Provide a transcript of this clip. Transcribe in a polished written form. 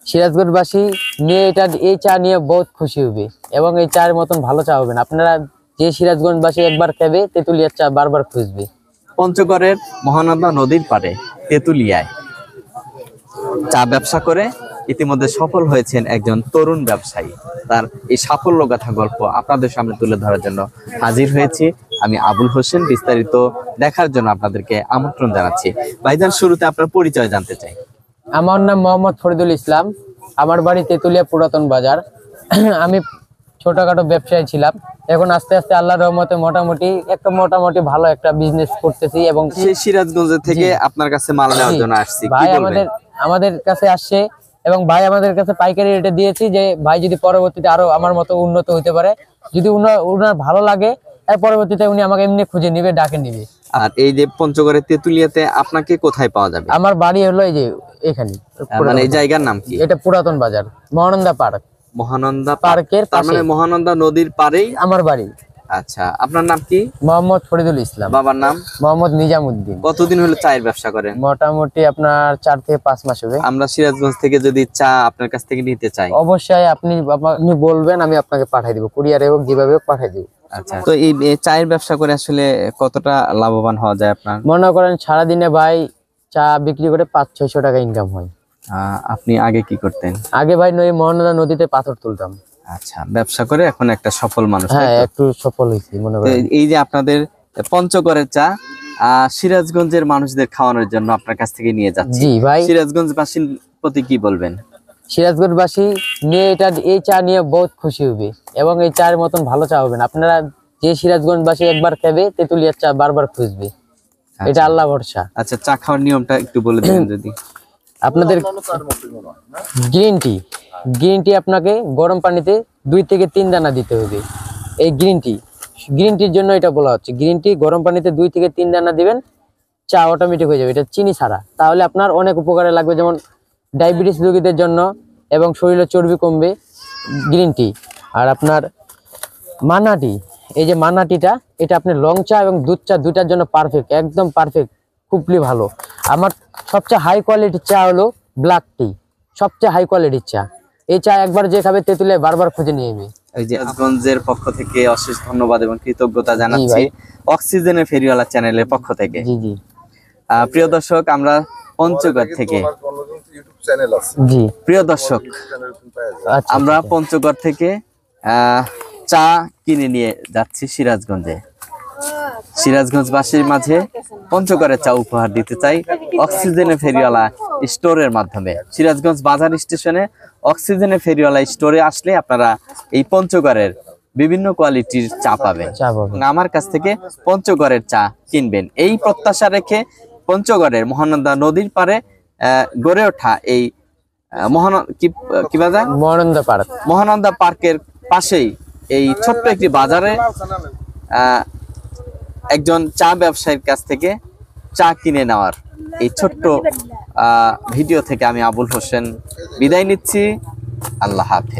সিরাজগঞ্জবাসী নিয়ে এই চা নিয়ে বহুত খুশি হবে এবং এই চায়ের মতন ভালো চা হবে না। আপনারা যে সিরাজগঞ্জবাসী একবার খাবে তেঁতুলিয়ার চা বারবার খুঁজবে। পঞ্চগড়ের মহানন্দা নদীর পাড়ে তেঁতুলিয়ায় চা ব্যবসা করে ইতিমধ্যে সফল হয়েছেন একজন তরুণ ব্যবসায়ী। তার এই সাফল্য গাথা গল্প আপনাদের সামনে তুলে ধরার জন্য হাজির হয়েছি আমি আবুল হোসেন। বিস্তারিত দেখার জন্য আপনাদেরকে আমন্ত্রণ জানাচ্ছি। ভাইজান, শুরুতে আপনার পরিচয় জানতে চাই। আমার নাম মোহাম্মদ ফরিদুল ইসলাম। আমার বাড়ি তেঁতুলিয়া পুরাতন বাজার। আমি ছোটখাটো ব্যবসায়ী ছিলাম, এখন আস্তে আস্তে আল্লাহর রহমতে মোটামুটি ভালো একটা বিজনেস করতেছি। এবং সেই সিরাজগঞ্জ থেকে আপনার কাছে মাল নেওয়ার জন্য আসছি। ভাই আমাদের কাছে আসছে এবং ভাই আমাদের কাছে পাইকারি রেটে দিয়েছি যে ভাই যদি পরবর্তীতে আরো আমার মতো উন্নত হইতে পারে, যদি উনার ভালো লাগে এর পরবর্তীতে উনি আমাকে এমনি খুঁজে নিবে, ডাকে নিবে। আর এই যে পঞ্চগড়ের তেঁতুলিয়াতে আপনাকে কোথায় পাওয়া যাবে? আমার বাড়ি হলো এই যে এখানে। মানে এই জায়গার নাম কি? এটা পুরাতন বাজার, মহানন্দা পার্ক। মহানন্দা পার্কের পাশে, মানে মহানন্দা নদীর পাড়েই আমার বাড়ি। আচ্ছা, আপনার নাম কি? মোহাম্মদ ফরিদুল ইসলাম। বাবার নাম? মোহাম্মদ নিজামউদ্দিন। কতদিন হলো চায়ের ব্যবসা করেন? মোটামুটি আপনার 4 থেকে 5 মাস হবে। আমরা সিরাজগঞ্জ থেকে যদি চা আপনার কাছ থেকে নিতে চাই, অবশ্যই আপনি বলবেন, আমি আপনাকে পাঠিয়ে দিব, কুরিয়ারে হোক যেভাবে হোক পাঠিয়ে দিব। আচ্ছা, তো এই চায়ের ব্যবসা করে আসলে কতটা লাভবান হওয়া যায় আপনার? মনে করেন সারাদিনে ভাই চা বিক্রি করে 500-600 টাকা ইনকাম হয়। আপনি আগে কি করতেন? আগে ভাই মহানন্দা নদীতে পাথর তুলতাম। আচ্ছা, ব্যবসা করে এখন একটা সফল মানুষ। হ্যাঁ, একটু সফল হয়েছি মনে করেন। এই যে আপনাদের পঞ্চগড়ের চা সিরাজগঞ্জের মানুষদের খাওয়ানোর জন্য আপনার কাছ থেকে নিয়ে যাচ্ছি। জি ভাই। সিরাজগঞ্জবাসীর প্রতি কি বলবেন? সিরাজগঞ্জবাসী নিয়ে এই চা নিয়ে বহুত খুশি হবে এবং এই চায়ের মতন ভালো চা হবে না। আপনারা যে সিরাজগঞ্জবাসী একবার খাবে তেঁতুলিয়ার চা বারবার খুঁজবে। এটা আল্লাহ ভরসা। আচ্ছা, চা খাওয়ার নিয়মটা একটু বলে দিন যদি। আপনাদের গ্রিন টি আপনাকে গরম পানিতে 2 থেকে 3 দানা দিতে হবে। এই গ্রিন টির জন্য এটা বলা হচ্ছে। গ্রিন টি গরম পানিতে 2 থেকে 3 দানা দিবেন, চা অটোমেটিক হয়ে যাবে। এটা চিনি ছাড়া। তাহলে আপনার অনেক উপকারে লাগবে, যেমন ডায়াবেটিস রোগীদের জন্য এবং শরীরে চর্বি কমবে গ্রিন টি। আর আপনার মানা টি, এই যে মানা টিটা, এটা আপনি লং চা এবং দুধ চা দুটার জন্য পারফেক্ট, একদম পারফেক্ট, খুবই ভালো। আমার সবচেয়ে হাই কোয়ালিটির চা হলো ব্ল্যাক টি, সবচেয়ে হাই কোয়ালিটির চা। এই চা একবার যে খাবে তেঁতুলিয়ায় বারবার খুঁজে নিয়ে যাবে। এই যে সিরাজগঞ্জের পক্ষ থেকে অশেষ ধন্যবাদ এবং কৃতজ্ঞতা জানাচ্ছি অক্সিজেনের ফেরিওয়ালা চ্যানেলের পক্ষ থেকে। জি জি। প্রিয় দর্শক, আমরা পঞ্চগড় থেকে প্রিয় দর্শক আমরা পঞ্চগড় থেকে চা কিনে নিয়ে যাচ্ছি সিরাজগঞ্জে। সিরাজগঞ্জবাসীর মাঝে পঞ্চগড়ের চা উপহার দিতে চাই অক্সিজেনের ফেরিওয়ালা স্টোরের মাধ্যমে। সিরাজগঞ্জ বাজার স্টেশনে অক্সিজেনের ফেরিওয়ালা স্টোরে আসলে আপনারা এই পঞ্চগড়ের বিভিন্ন কোয়ালিটির চা পাবেন। আমার কাছ থেকে পঞ্চগড়ের চা কিনবেন এই প্রত্যাশা রেখে পঞ্চগড়ের মহানন্দা নদীর পাড়ে গড়ে ওঠা এই মহানন্দা পার্কের পাশেই এই ছোট্ট একটি বাজারে একজন চা ব্যবসায়ীর কাছ থেকে চা কিনে নেওয়ার এই ছোট্ট ভিডিও থেকে আমি আবুল হোসেন বিদায় নিচ্ছি। আল্লাহ হাফেজ।